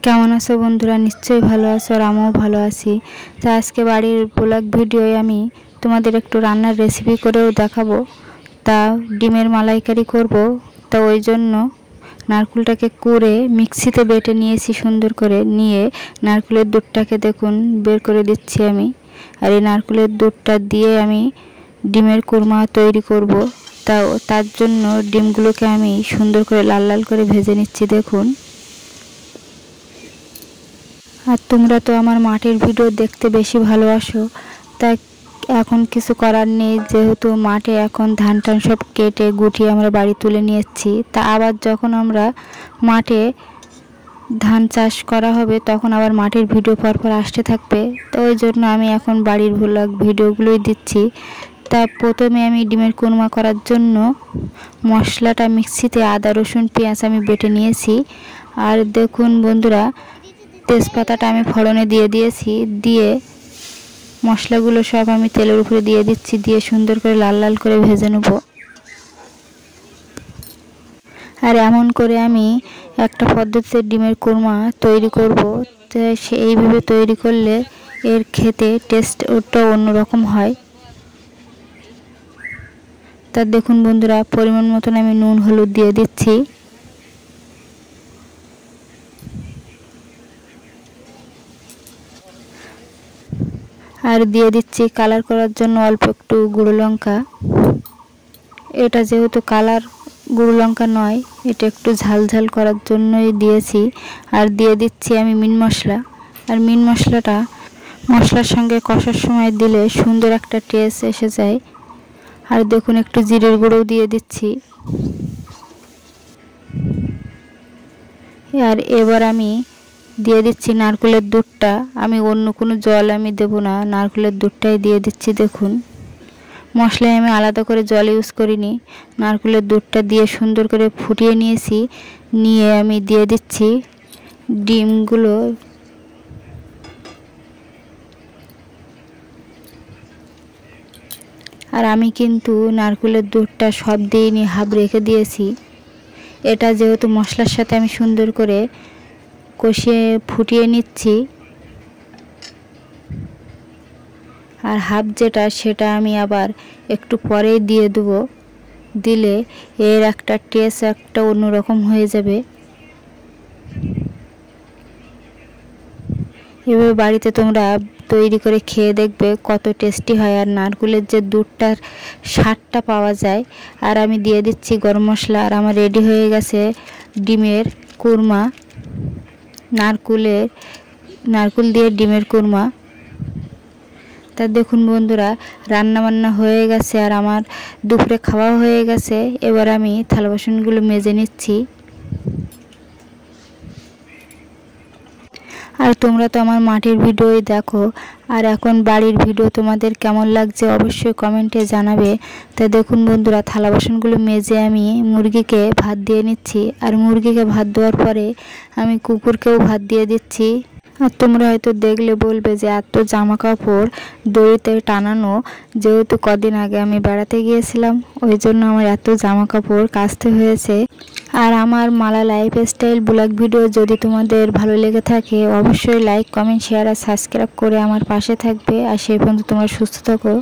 কেমন আছো বন্ধুরা? নিশ্চয়ই ভালো আছো আর আমিও ভালো আছি। তো আজকে বাড়ির ব্লগ ভিডিওয়ে আমি তোমাদের একটু রান্নার রেসিপি করেও দেখাবো। তা ডিমের মালাইকারি করব। তা ওই জন্য নারকেলটাকে কুড়ে মিক্সিতে বেটে নিয়েছি সুন্দর করে। নিয়ে নারকেলের দুধটাকে দেখুন বের করে দিচ্ছি আমি। আর এই নারকেলের দুধটা দিয়ে আমি ডিমের কোরমা তৈরি করব। তার জন্য ডিমগুলোকে আমি সুন্দর করে লাল লাল করে ভেজে নিচ্ছি দেখুন। আর তোমরা তো আমার মাঠের ভিডিও দেখতে বেশি ভালোবাসো, তাই এখন কিছু করার নেই, যেহেতু মাঠে এখন ধান টান সব কেটে গুটিয়ে আমরা বাড়ি তুলে নিয়েছি। তা আবার যখন আমরা মাঠে ধান চাষ করা হবে তখন আবার মাঠের ভিডিও পরপর আসতে থাকবে। তো ওই জন্য আমি এখন বাড়ির ব্লগ ভিডিওগুলোই দিচ্ছি। তা প্রথমে আমি ডিমের কোরমা করার জন্য মশলাটা মিক্সিতে আদা রসুন পেঁয়াজ আমি বেটে নিয়েছি। আর দেখুন বন্ধুরা, তেজপাতাটা আমি ফোড়নে দিয়ে দিয়েছি। দিয়ে মশলাগুলো সব আমি তেলের উপরে দিয়ে দিচ্ছি, দিয়ে সুন্দর করে লাল লাল করে ভেজে নেব। আর এমন করে আমি একটা পদ্ধতিতে ডিমের কোরমা তৈরি করব। তো এইভাবে তৈরি করলে এর খেতে টেস্ট ওটা অন্যরকম হয়। তা দেখুন বন্ধুরা, পরিমাণ মতন আমি নুন হলুদ দিয়ে দিচ্ছি। আর দিয়ে দিচ্ছি কালার করার জন্য অল্প একটু গুঁড়ো লঙ্কা। এটা যেহেতু কালার গুঁড়ো লঙ্কা নয়, এটা একটু ঝাল ঝাল করার জন্যই দিয়েছি। আর দিয়ে দিচ্ছি আমি মিট মশলা। আর মিট মশলাটা মশলার সঙ্গে কষার সময় দিলে সুন্দর একটা টেস্ট এসে যায়। আর দেখুন একটু জিরের গুঁড়োও দিয়ে দিচ্ছি। আর এবার আমি দিয়ে দিচ্ছি নারকেলের দুধটা। আমি অন্য কোনো জল আমি দেব না, নারকেলের দুধটাই দিয়ে দিচ্ছি দেখুন। মশলায় আমি আলাদা করে জল ইউজ করিনি, নারকেলের দুধটা দিয়ে সুন্দর করে ফুটিয়ে নিয়েছি। নিয়ে আমি দিয়ে দিচ্ছি ডিমগুলো। আর আমি কিন্তু নারকেলের দুধটা সব দিইনি, হাফ রেখে দিয়েছি। এটা যেহেতু মশলার সাথে আমি সুন্দর করে কষিয়ে ফুটিয়ে নিচ্ছি। আর হাফ যেটা সেটা আমি আবার একটু পরে দিয়ে দেবো। দিলে এর একটা টেস্ট একটা অন্যরকম হয়ে যাবে। এভাবে বাড়িতে তোমরা তৈরি করে খেয়ে দেখবে কত টেস্টি হয়। আর নারকেলের যে দুধটার স্বাদটা পাওয়া যায়। আর আমি দিয়ে দিচ্ছি গরম মশলা। আর আমার রেডি হয়ে গেছে ডিমের কোরমা, নারকেল দিয়ে ডিমের কোরমা। তা দেখুন বন্ধুরা, রান্না বান্না হয়ে গেছে আর আমার দুপুরে খাওয়া হয়ে গেছে। এবার আমি থালা বাসনগুলো মেজে নিচ্ছি। আর তোমরা তো আমার মাঠের ভিডিওই দেখো। আর এখন বাড়ির ভিডিও তোমাদের কেমন লাগছে অবশ্যই কমেন্টে জানাবে। তা দেখুন বন্ধুরা, থালা বাসনগুলো মেজে আমি মুরগিকে ভাত দিয়ে নিচ্ছি। আর মুরগিকে ভাত দেওয়ার পরে আমি কুকুরকেও ভাত দিয়ে দিচ্ছি। আর তোমরা হয়তো দেখলে বলবে যে এত জামা কাপড় দড়িতে টানানো, যেহেতু কদিন আগে আমি বেড়াতে গিয়েছিলাম ওই জন্য আমার এত জামা কাপড় কাচতে হয়েছে। আর আমার মালা লাইফস্টাইল ব্লগ ভিডিও যদি তোমাদের ভালো লেগে থাকে অবশ্যই লাইক কমেন্ট শেয়ার আর সাবস্ক্রাইব করে আমার পাশে থাকবে। আর সেই পর্যন্ত তোমরা সুস্থ থাকো।